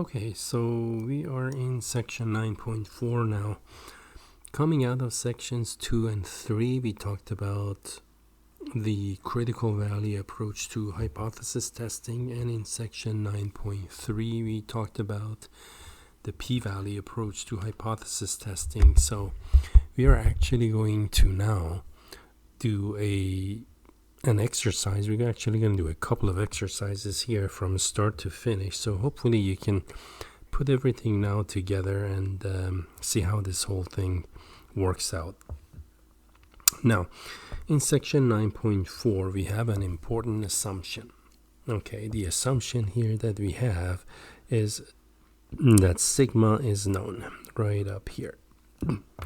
Okay, so we are in section 9.4 now. Coming out of sections 2 and 3, we talked about the critical value approach to hypothesis testing, and in section 9.3 we talked about the p-value approach to hypothesis testing. So we are actually going to now do an exercise. We're actually going to do a couple of exercises here from start to finish, so hopefully you can put everything now together and see how this whole thing works out. Now, in section 9.4 we have an important assumption. Okay, the assumption here that we have is that sigma is known right up here.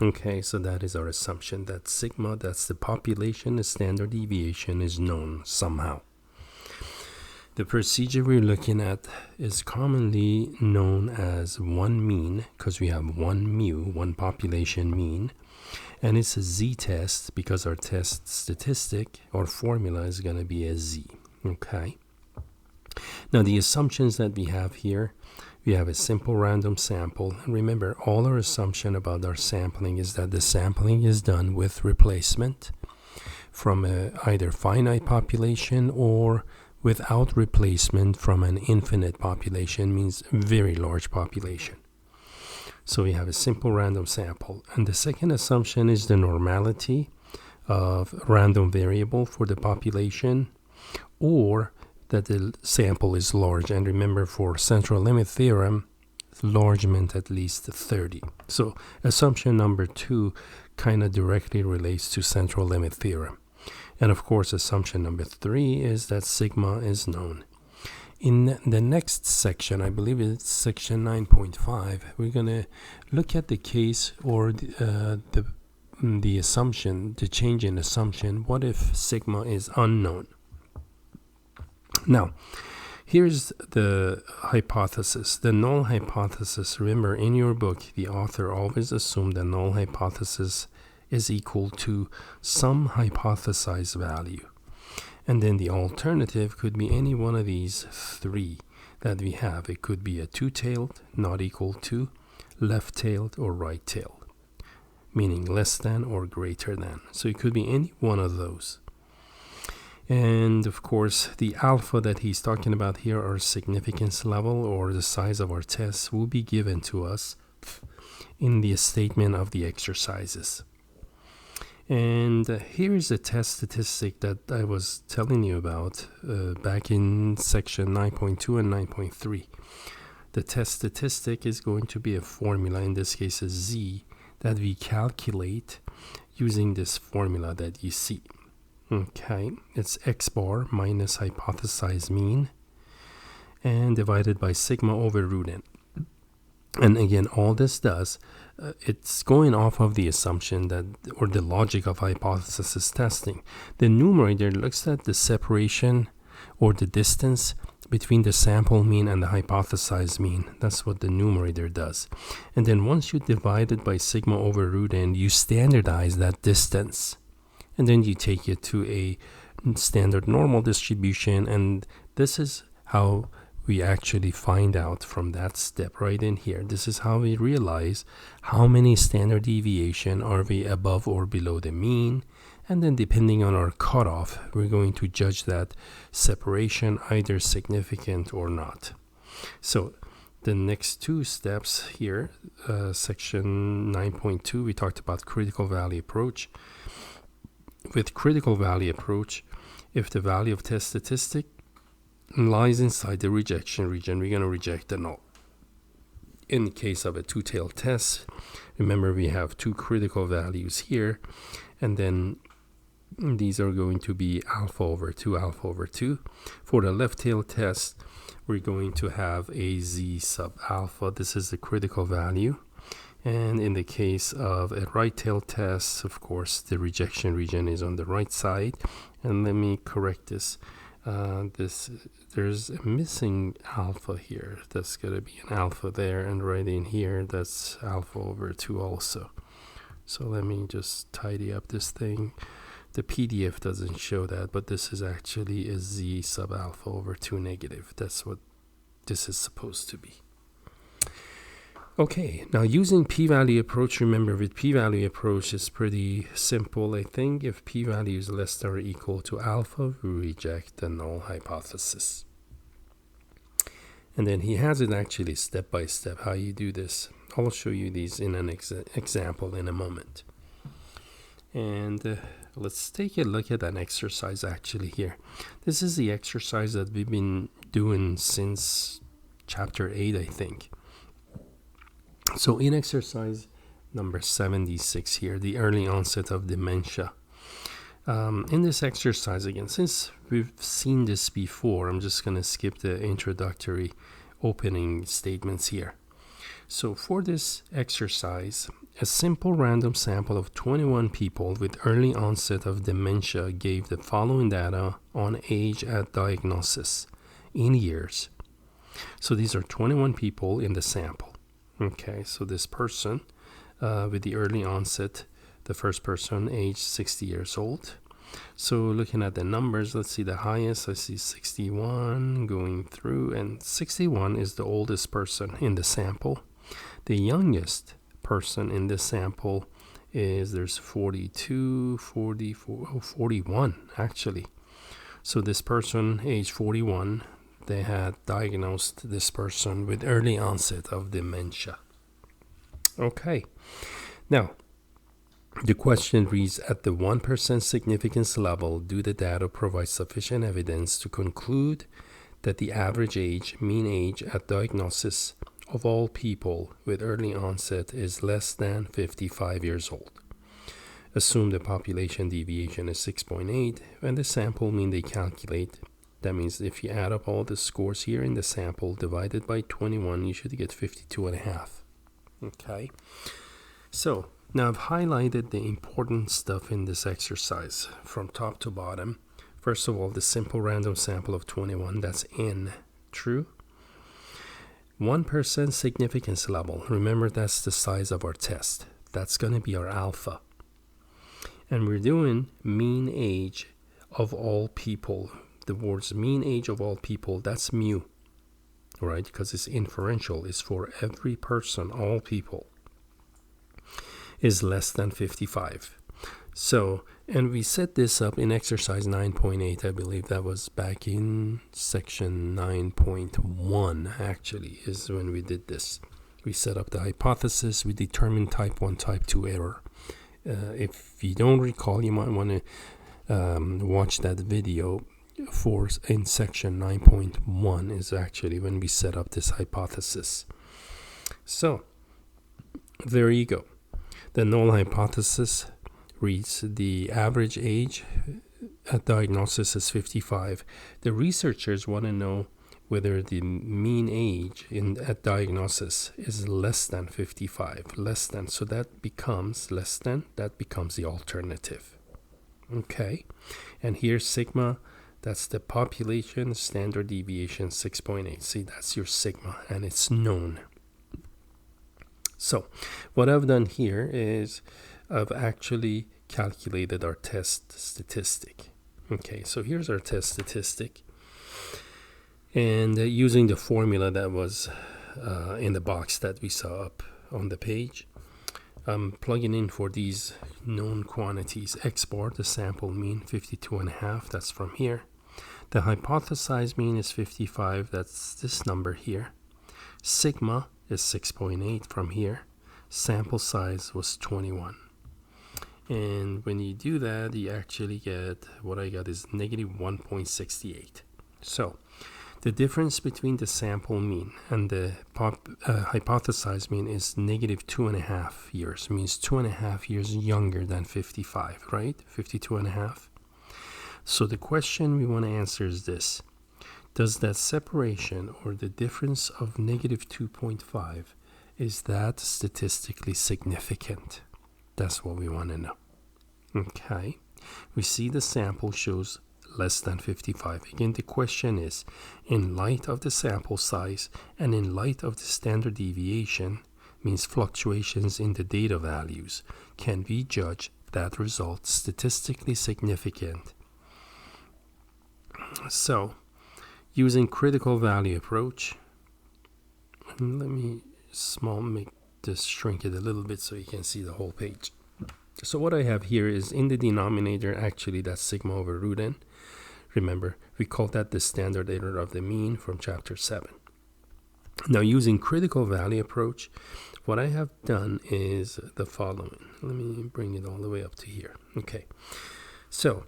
Okay, so that is our assumption, that sigma, that's the population, the standard deviation, is known somehow. The procedure we're looking at is commonly known as one mean, because we have one mu, one population mean, and it's a z-test because our test statistic or formula is going to be a z. Okay, now the assumptions that we have here: we have a simple random sample. And remember, all our assumption about our sampling is that the sampling is done with replacement from either finite population or without replacement from an infinite population, means very large population. So we have a simple random sample. And the second assumption is the normality of random variable for the population, or that the sample is large. And remember, for central limit theorem, large meant at least 30. So assumption number 2 kind of directly relates to central limit theorem. And of course, assumption number 3 is that sigma is known. In the next section, I believe it's section 9.5, we're going to look at the case, or the assumption, the change in assumption. What if sigma is unknown? Now, here's the hypothesis, the null hypothesis. Remember, in your book, the author always assumed the null hypothesis is equal to some hypothesized value. And then the alternative could be any one of these 3 that we have. It could be a two-tailed, not equal to, left-tailed, or right-tailed, meaning less than or greater than. So it could be any one of those. And of course, the alpha that he's talking about here, our significance level, or the size of our tests, will be given to us in the statement of the exercises. And here's a test statistic that I was telling you about back in section 9.2 and 9.3. The test statistic is going to be a formula, in this case a z, that we calculate using this formula that you see. Okay, it's x bar minus hypothesized mean and divided by sigma over root n. And again, all this does, it's going off of the assumption that, or the logic of hypothesis testing. The numerator looks at the separation or the distance between the sample mean and the hypothesized mean. That's what the numerator does. And then once you divide it by sigma over root n, you standardize that distance. And then you take it to a standard normal distribution, and this is how we actually find out from that step right in here. This is how we realize how many standard deviation are we above or below the mean, and then depending on our cutoff, we're going to judge that separation either significant or not. So the next 2 steps here, section 9.2, we talked about critical value approach. With critical value approach, if the value of test statistic lies inside the rejection region, we're going to reject the null. In the case of a two-tailed test, remember we have 2 critical values here, and then these are going to be alpha over 2, alpha over 2. For the left-tailed test, we're going to have a z sub alpha. This is the critical value. And in the case of a right-tailed test, of course, the rejection region is on the right side. And let me correct this. There's a missing alpha here. That's going to be an alpha there. And right in here, that's alpha over 2 also. So let me just tidy up this thing. The PDF doesn't show that, but this is actually a z sub alpha over 2 negative. That's what this is supposed to be. Okay, now using p-value approach, remember with p-value approach is pretty simple. I think if p-value is less than or equal to alpha, we reject the null hypothesis. And then he has it actually step by step how you do this. I'll show you these in an example in a moment. And let's take a look at an exercise actually here. This is the exercise that we've been doing since chapter 8, I think. So in exercise number 76 here, the early onset of dementia. In this exercise, again, since we've seen this before, I'm just going to skip the introductory opening statements here. So for this exercise, a simple random sample of 21 people with early onset of dementia gave the following data on age at diagnosis in years. So these are 21 people in the sample. Okay, so this person with the early onset, the first person age 60 years old. So looking at the numbers, let's see the highest. I see 61 going through, and 61 is the oldest person in the sample. The youngest person in this sample is there's 42, 44, 41 actually. So this person age 41, they had diagnosed this person with early onset of dementia. Okay, now the question reads, at the 1% significance level, do the data provide sufficient evidence to conclude that the average age, mean age at diagnosis of all people with early onset is less than 55 years old? Assume the population deviation is 6.8 and the sample mean they calculate. That means if you add up all the scores here in the sample divided by 21, you should get 52.5. Okay, so now I've highlighted the important stuff in this exercise from top to bottom. First of all, the simple random sample of 21, that's n, true. 1% significance level, remember that's the size of our test. That's going to be our alpha. And we're doing mean age of all people. The words mean age of all people, that's mu, right? Because it's inferential, it's for every person, all people, is less than 55. So, and we set this up in exercise 9.8, I believe that was back in section 9.1 actually, is when we did this. We set up the hypothesis, we determined type 1, type 2 error. If you don't recall, you might want to watch that video. In section 9.1 is actually when we set up this hypothesis. So there you go. The null hypothesis reads the average age at diagnosis is 55. The researchers want to know whether the mean age at diagnosis is less than 55. Less than, so that becomes less than, that becomes the alternative. Okay, and here sigma, that's the population standard deviation 6.8. See, that's your sigma, and it's known. So what I've done here is I've actually calculated our test statistic. Okay, so here's our test statistic. And using the formula that was in the box that we saw up on the page, I'm plugging in for these known quantities. X bar, the sample mean, 52.5, that's from here. The hypothesized mean is 55, that's this number here. Sigma is 6.8 from here. Sample size was 21. And when you do that, you actually get, what I got is negative 1.68. So the difference between the sample mean and the hypothesized mean is negative 2.5 years. Means 2.5 years younger than 55, right? 52.5. So the question we want to answer is this. Does that separation or the difference of negative 2.5, is that statistically significant? That's what we want to know. Okay. We see the sample shows less than 55. Again, the question is, in light of the sample size and in light of the standard deviation, means fluctuations in the data values, can we judge that result statistically significant? So, using critical value approach, let me make this shrink it a little bit so you can see the whole page. So what I have here is in the denominator, actually that's sigma over root n. Remember, we call that the standard error of the mean from chapter 7. Now, using critical value approach, what I have done is the following. Let me bring it all the way up to here. Okay, so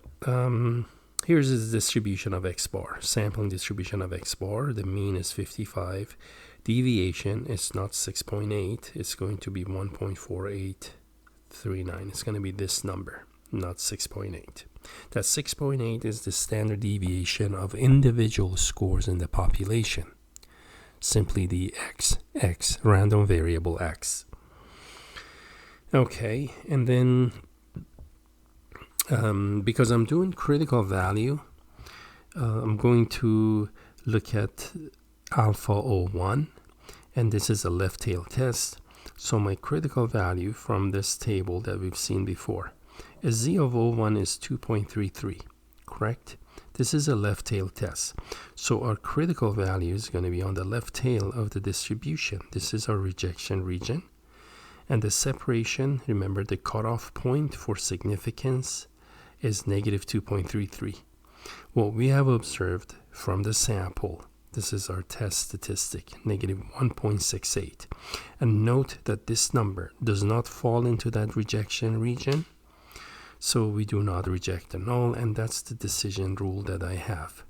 here's the distribution of x bar, sampling distribution of x bar. The mean is 55. Deviation is not 6.8. It's going to be 1.4839. It's going to be this number, not 6.8. That 6.8 is the standard deviation of individual scores in the population. Simply the x, random variable x. Okay, and then because I'm doing critical value, I'm going to look at alpha O1, and this is a left tail test. So my critical value from this table that we've seen before is z of O1 is 2.33, correct? This is a left tail test. So our critical value is going to be on the left tail of the distribution. This is our rejection region. And the separation, remember the cutoff point for significance is negative 2.33. What we have observed from the sample, this is our test statistic, negative 1.68. And note that this number does not fall into that rejection region. So we do not reject the null, and that's the decision rule that I have.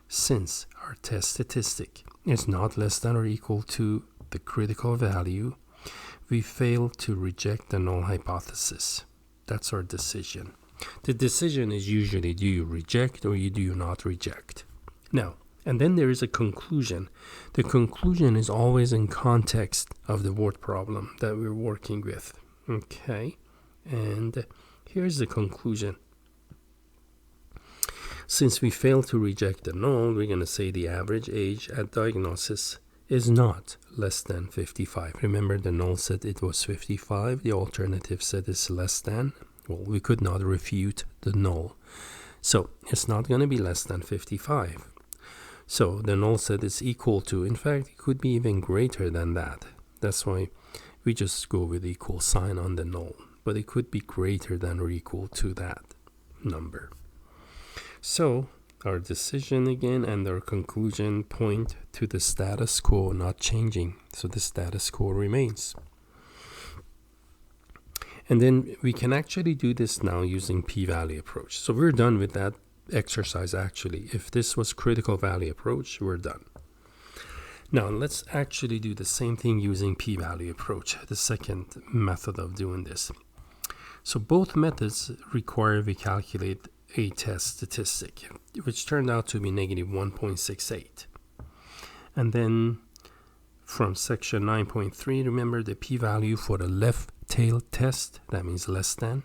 Since our test statistic is not less than or equal to the critical value, we fail to reject the null hypothesis. That's our decision. The decision is usually, do you reject or do you not reject? Now, and then there is a conclusion. The conclusion is always in context of the word problem that we're working with. Okay, and here's the conclusion. Since we fail to reject the null, we're going to say the average age at diagnosis is not less than 55. Remember, the null said it was 55. The alternative said it's less than. Well, we could not refute the null. So it's not going to be less than 55. So the null said it's equal to, in fact, it could be even greater than that. That's why we just go with equal sign on the null. But it could be greater than or equal to that number. So our decision again and our conclusion point to the status quo not changing. So the status quo remains. And then we can actually do this now using p-value approach. So we're done with that exercise actually. If this was critical value approach, we're done. Now let's actually do the same thing using p-value approach, the second method of doing this. So both methods require we calculate a test statistic, which turned out to be negative 1.68. And then from section 9.3, remember the p-value for the left tail test, that means less than,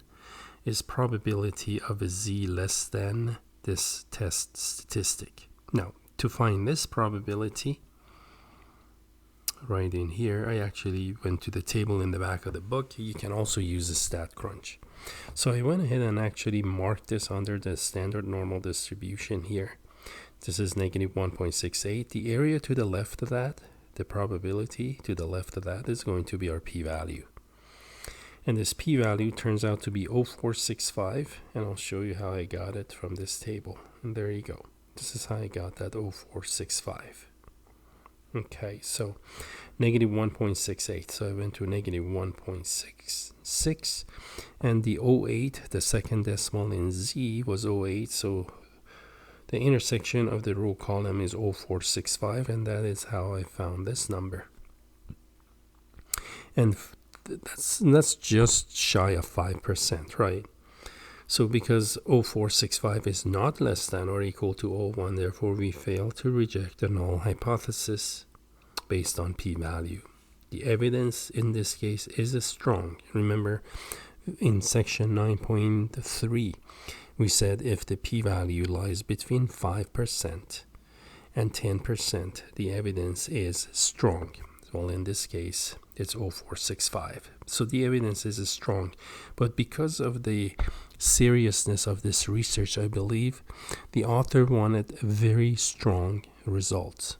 is probability of a z less than this test statistic. Now, to find this probability, right in here, I actually went to the table in the back of the book. You can also use the StatCrunch. So I went ahead and actually marked this under the standard normal distribution here. This is negative 1.68. The area to the left of that, the probability to the left of that, is going to be our p-value. And this p-value turns out to be 0.465, and I'll show you how I got it from this table. And there you go. This is how I got that 0.465. Okay, so negative 1.68. So I went to negative 1.66, and the 0.8, the second decimal in z, was 0.8. So the intersection of the row column is 0.465, and that is how I found this number. And that's just shy of 5%, right? So because 0.465 is not less than or equal to 0.1, therefore we fail to reject the null hypothesis based on p-value. The evidence in this case is strong. Remember, in section 9.3, we said if the p-value lies between 5% and 10%, the evidence is strong. Well, in this case, it's 0.465. So the evidence is strong. But because of the seriousness of this research, I believe the author wanted very strong results.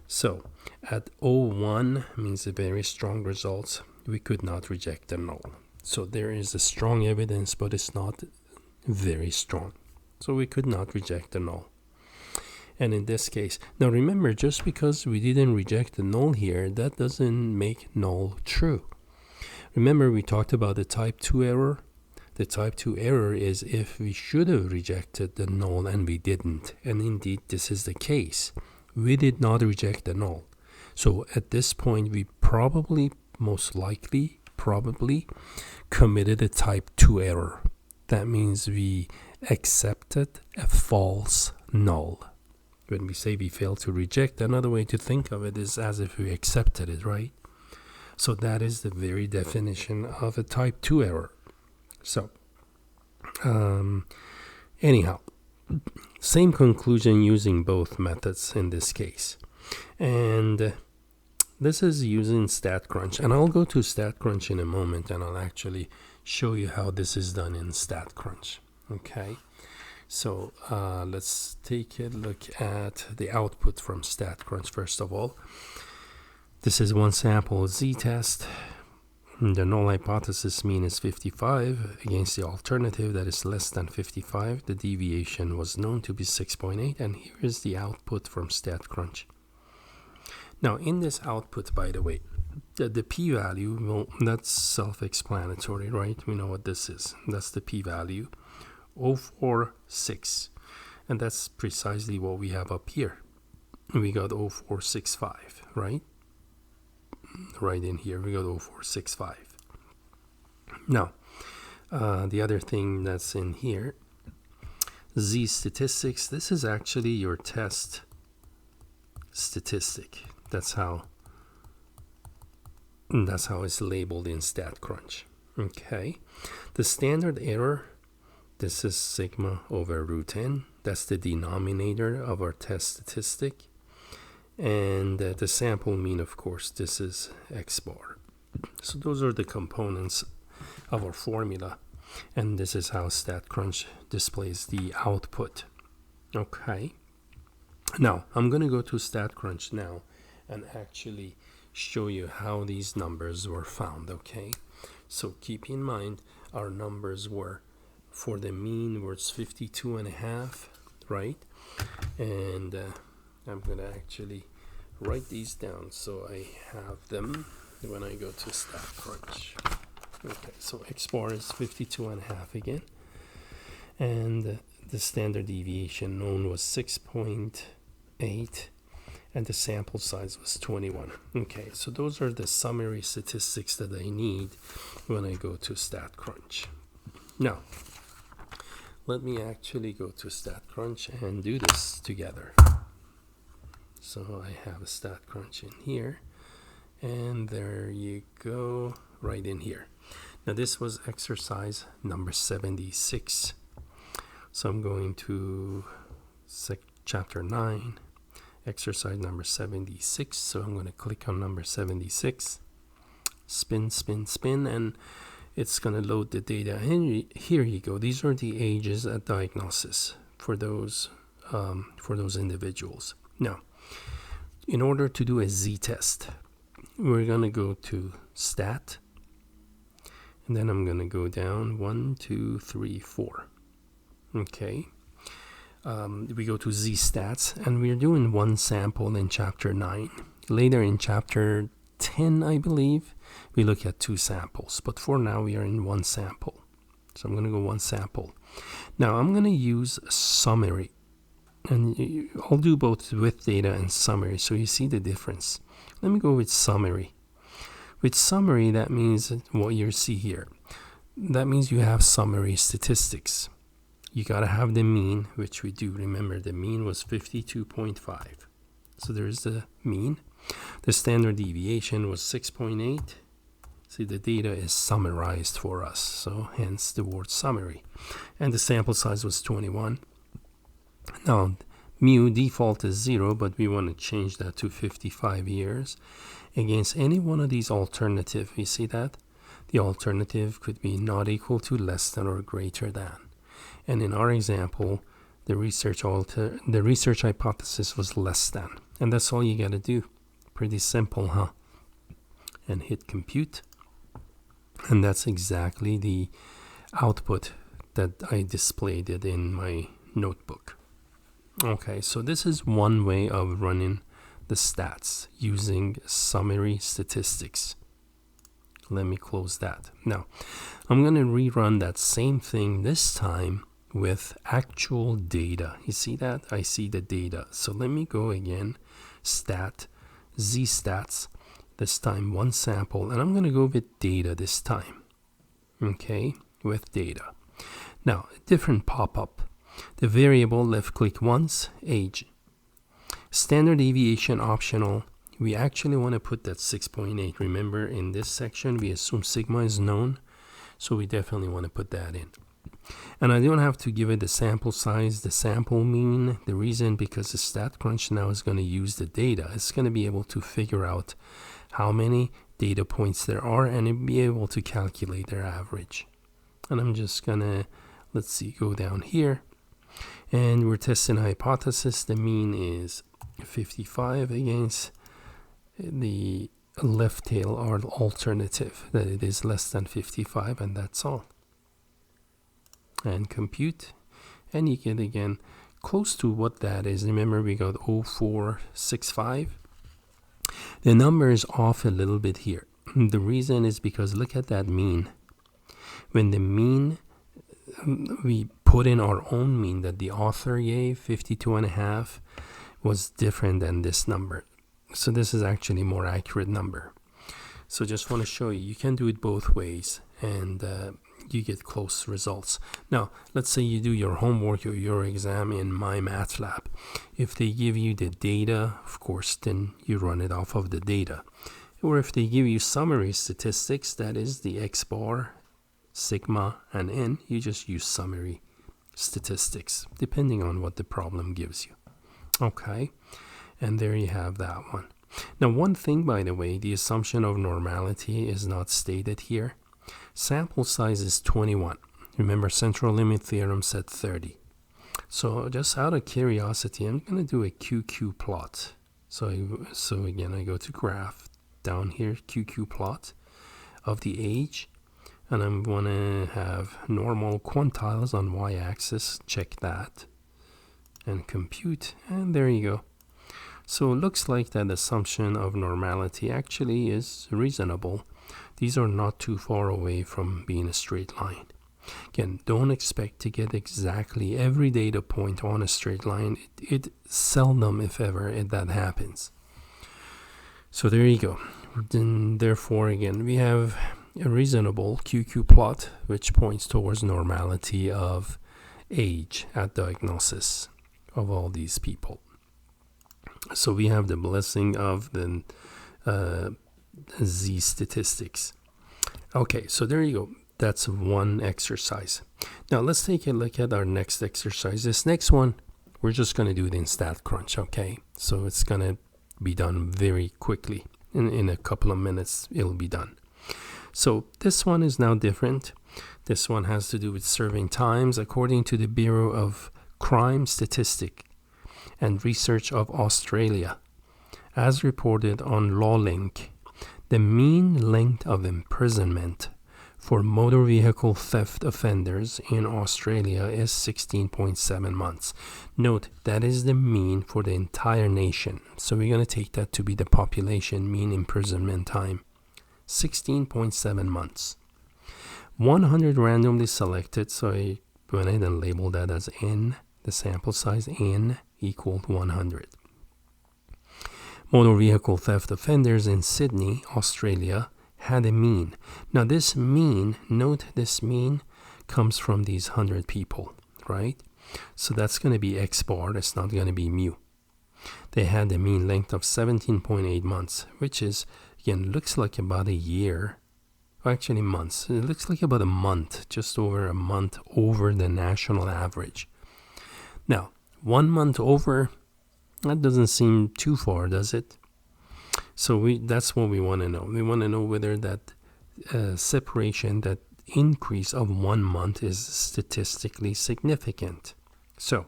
So at 0.1 means a very strong results. We could not reject the null. So there is a strong evidence, but it's not very strong. So we could not reject the null. And in this case, now remember, just because we didn't reject the null here, that doesn't make null true. Remember, we talked about the type 2 error. The type 2 error is if we should have rejected the null and we didn't. And indeed, this is the case. We did not reject the null. So at this point, we probably, most likely, committed a type 2 error. That means we accepted a false null. When we say we failed to reject, another way to think of it is as if we accepted it, right? So that is the very definition of a type 2 error. So, anyhow, same conclusion using both methods in this case. And this is using StatCrunch. And I'll go to StatCrunch in a moment and I'll actually show you how this is done in StatCrunch. Okay. So let's take a look at the output from StatCrunch first of all. This is one sample z-test. The null hypothesis mean is 55 against the alternative that is less than 55. The deviation was known to be 6.8, and here is the output from StatCrunch. Now in this output, by the way, the p-value, well, that's self-explanatory, right? We know what this is. That's the p-value. 0.46, and that's precisely what we have up here. We got 0.465, right? Right in here we got 0.465. Now the other thing that's in here, z statistics, this is actually your test statistic. That's how it's labeled in StatCrunch. Okay, the standard error, this is sigma over root n. That's the denominator of our test statistic. And the sample mean, of course, this is x bar. So those are the components of our formula. And this is how StatCrunch displays the output. Okay. Now, I'm going to go to StatCrunch now and actually show you how these numbers were found. Okay. So keep in mind, our numbers were, for the mean was 52.5, right? And I'm going to actually write these down so I have them when I go to StatCrunch. Okay, so x bar is 52.5 again. And the standard deviation known was 6.8. And the sample size was 21. Okay, so those are the summary statistics that I need when I go to StatCrunch. Now, let me actually go to StatCrunch and do this together. So I have a StatCrunch in here, and there you go, right in here. Now this was exercise number 76. So I'm going to chapter 9, exercise number 76. So I'm going to click on number 76, spin, spin, spin, and it's going to load the data. And here you go. These are the ages at diagnosis for those individuals. Now, in order to do a z-test, we're going to go to stat, and then I'm going to go down 1, 2, 3, 4. Okay. We go to z-stats, and we're doing one sample in chapter 9. Later in chapter 10, I believe, we look at 2 samples, but for now we are in one sample. So I'm going to go one sample. Now I'm going to use a summary, and I'll do both with data and summary so you see the difference. Let me go with summary. With summary, that means what you see here. That means you have summary statistics. You got to have the mean, which we do. Remember, the mean was 52.5. So there's the mean. The standard deviation was 6.8. See, the data is summarized for us, so hence the word summary. And the sample size was 21. Now, mu default is 0, but we want to change that to 55 years against any one of these alternatives. You see that? The alternative could be not equal to, less than, or greater than. And in our example, the research hypothesis was less than. And that's all you got to do. Pretty simple, huh? And hit compute. And that's exactly the output that I displayed it in my notebook. Okay, so this is one way of running the stats using summary statistics. Let me close that. Now, I'm going to rerun that same thing this time with actual data. You see that? I see the data. So let me go again, stat, z-stats, this time one sample, and I'm going to go with data this time. Okay, with data. Now, a different pop-up. The variable, left click once, age. Standard deviation optional. We actually want to put that 6.8. Remember, in this section, we assume sigma is known, so we definitely want to put that in. And I don't have to give it the sample size, the sample mean. The reason, because the StatCrunch now is going to use the data. It's going to be able to figure out how many data points there are and it'll be able to calculate their average. And I'm just going to, let's see, go down here. And we're testing a hypothesis. The mean is 55 against the left tail or alternative, that it is less than 55, and that's all. And compute, and you get again close to what that is. Remember, we got 0465. The number is off a little bit here. The reason is because look at that mean. When the mean, we put in our own mean that the author gave, 52.5, was different than this number. So this is actually a more accurate number. So just want to show you, you can do it both ways, and you get close results. Now, let's say you do your homework or your exam in MyMathLab. If they give you the data, of course, then you run it off of the data. Or if they give you summary statistics, that is the X bar, sigma, and n, you just use summary statistics, depending on what the problem gives you. Okay, and there you have that one. Now, one thing, by the way, the assumption of normality is not stated here. Sample size is 21. Remember, central limit theorem said 30. So just out of curiosity, I'm going to do a QQ plot. So again, I go to graph, down here, QQ plot of the age, and I'm going to have normal quantiles on y-axis, check that, and compute, and there you go. So it looks like that assumption of normality actually is reasonable. These are not too far away from being a straight line. Again, don't expect to get exactly every data point on a straight line. It seldom, if ever, that happens. So there you go. Then, therefore, again, we have a reasonable QQ plot which points towards normality of age at diagnosis of all these people. So we have the blessing of the Z statistics. Okay, so there you go. That's one exercise. Now let's take a look at our next exercise. This next one, we're just going to do it in StatCrunch, okay? So it's going to be done very quickly. In a couple of minutes, it'll be done. So this one is now different. This one has to do with serving times. According to the Bureau of Crime Statistic and Research of Australia, as reported on LawLink, the mean length of imprisonment for motor vehicle theft offenders in Australia is 16.7 months. Note, that is the mean for the entire nation. So we're going to take that to be the population mean imprisonment time. 16.7 months. 100 randomly selected, so I went ahead and labeled that as N, the sample size N equaled 100. Motor vehicle theft offenders in Sydney, Australia, had a mean. Now this mean, note this mean comes from these 100 people, right? So that's going to be X bar, that's not going to be mu. They had a mean length of 17.8 months, which is, again, looks like about a year. Actually months. It looks like about a month, just over a month over the national average. Now, 1 month over, that doesn't seem too far, does it? So that's what we want to know. We want to know whether that separation, that increase of 1 month is statistically significant. So,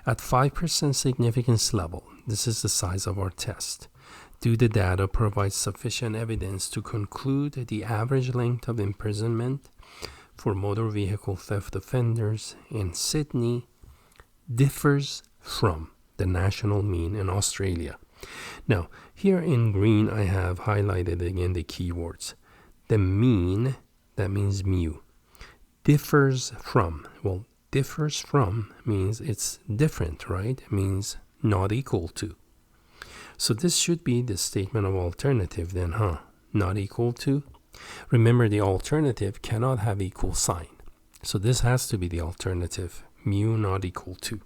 at 5% significance level, This is the size of our test. Do the data provide sufficient evidence to conclude the average length of imprisonment for motor vehicle theft offenders in Sydney differs from the national mean in Australia? Now, here in green, I have highlighted again the keywords. The mean, that means mu. Differs from, well, differs from means it's different, right? It means not equal to. So this should be the statement of alternative then, huh? Not equal to. Remember, the alternative cannot have equal sign. So this has to be the alternative, mu not equal to.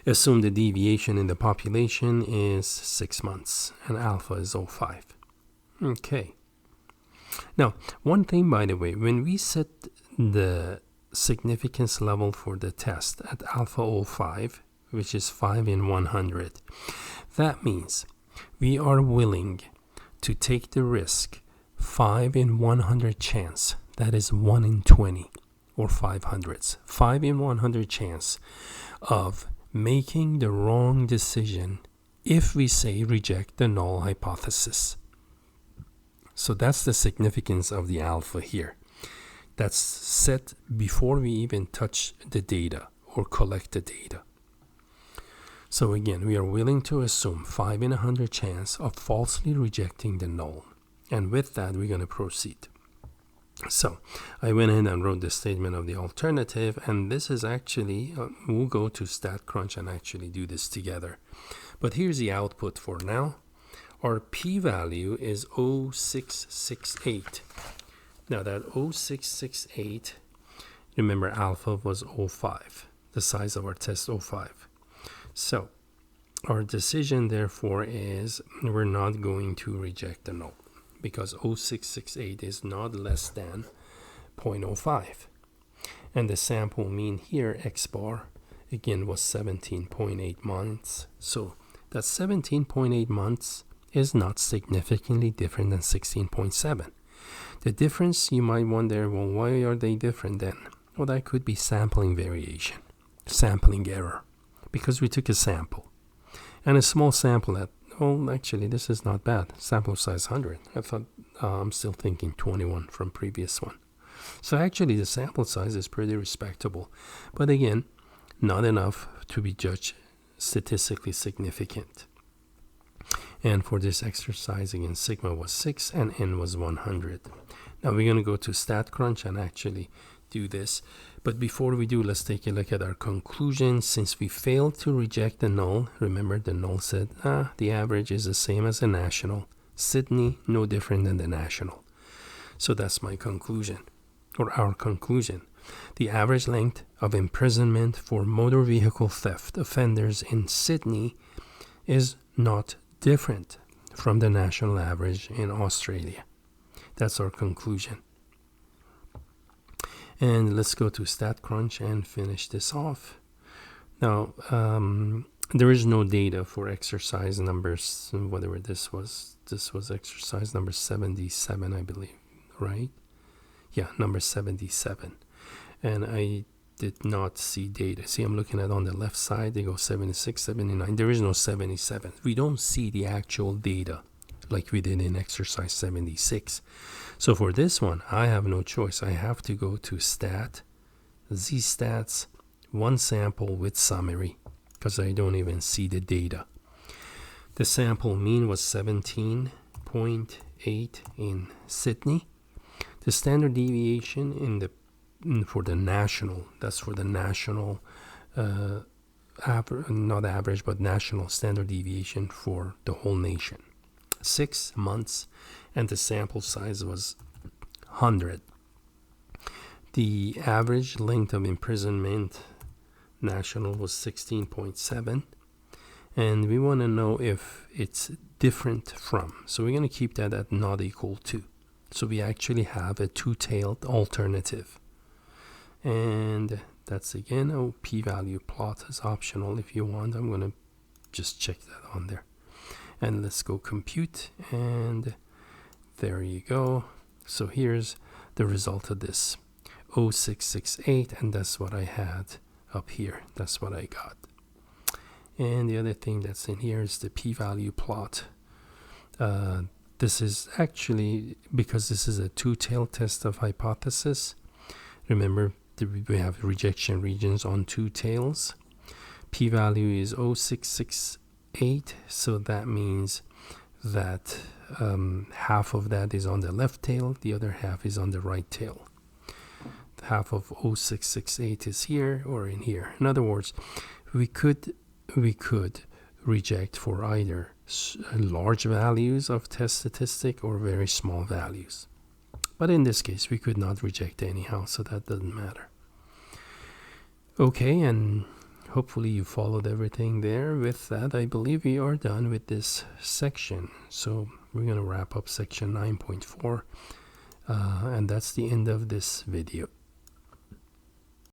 Assume the deviation in the population is 6 months and alpha is 0.5. Okay. Now, one thing, by the way, when we set the significance level for the test at alpha 0.5, which is 5 in 100, that means we are willing to take the risk 5 in 100 chance, that is 1 in 20 or 500s, 5 in 100 chance of making the wrong decision if we say reject the null hypothesis. So that's the significance of the alpha here. That's set before we even touch the data or collect the data. So again, we are willing to assume 5 in 100 chance of falsely rejecting the null. And with that, we're going to proceed. So I went ahead and wrote the statement of the alternative, and this is actually, we'll go to StatCrunch and actually do this together. But here's the output for now. Our p-value is 0.668. Now that 0.668, remember alpha was 0.5, the size of our test 0.5. So our decision therefore is we're not going to reject the null, because 0.668 is not less than 0.05. And the sample mean here, x bar, again was 17.8 months. So that 17.8 months is not significantly different than 16.7. The difference, you might wonder, well, why are they different then? Well, that could be sampling variation, sampling error, because we took a sample. And a small sample at, oh, actually, this is not bad. Sample size 100. I thought, I'm still thinking 21 from previous one. So actually, the sample size is pretty respectable. But again, not enough to be judged statistically significant. And for this exercise, again, sigma was 6 and n was 100. Now we're going to go to StatCrunch and actually do this. But before we do, let's take a look at our conclusion. Since we failed to reject the null, remember the null said, the average is the same as the national. Sydney, no different than the national. So that's my conclusion, or our conclusion. The average length of imprisonment for motor vehicle theft offenders in Sydney is not different from the national average in Australia. That's our conclusion. And let's go to StatCrunch and finish this off. Now, there is no data for exercise numbers, whatever this was. This was exercise number 77, I believe, right? Yeah, number 77. And I did not see data. See, I'm looking at on the left side, they go 76, 79. There is no 77. We don't see the actual data like we did in exercise 76. So for this one, I have no choice. I have to go to stat, z-stats, one sample with summary, because I don't even see the data. The sample mean was 17.8 in Sydney. The standard deviation in the for the national, that's for the national not average, but national standard deviation for the whole nation, 6 months, and the sample size was 100. The average length of imprisonment national was 16.7, and we want to know if it's different from, so we're going to keep that at not equal to. So we actually have a two-tailed alternative. And that's again, p-value plot is optional if you want. I'm going to just check that on there. And let's go compute. And there you go. So here's the result of this. 0.668, and that's what I had up here. That's what I got. And the other thing that's in here is the p-value plot. This is actually, because this is a two-tailed test of hypothesis. Remember, we have rejection regions on two tails. P-value is 0.668, so that means that half of that is on the left tail, the other half is on the right tail. Half of 0.668 is here or in here. In other words, we could reject for either large values of test statistic or very small values. But in this case, we could not reject anyhow, so that doesn't matter. Okay, and hopefully you followed everything there. With that, I believe we are done with this section. So we're going to wrap up section 9.4, and that's the end of this video.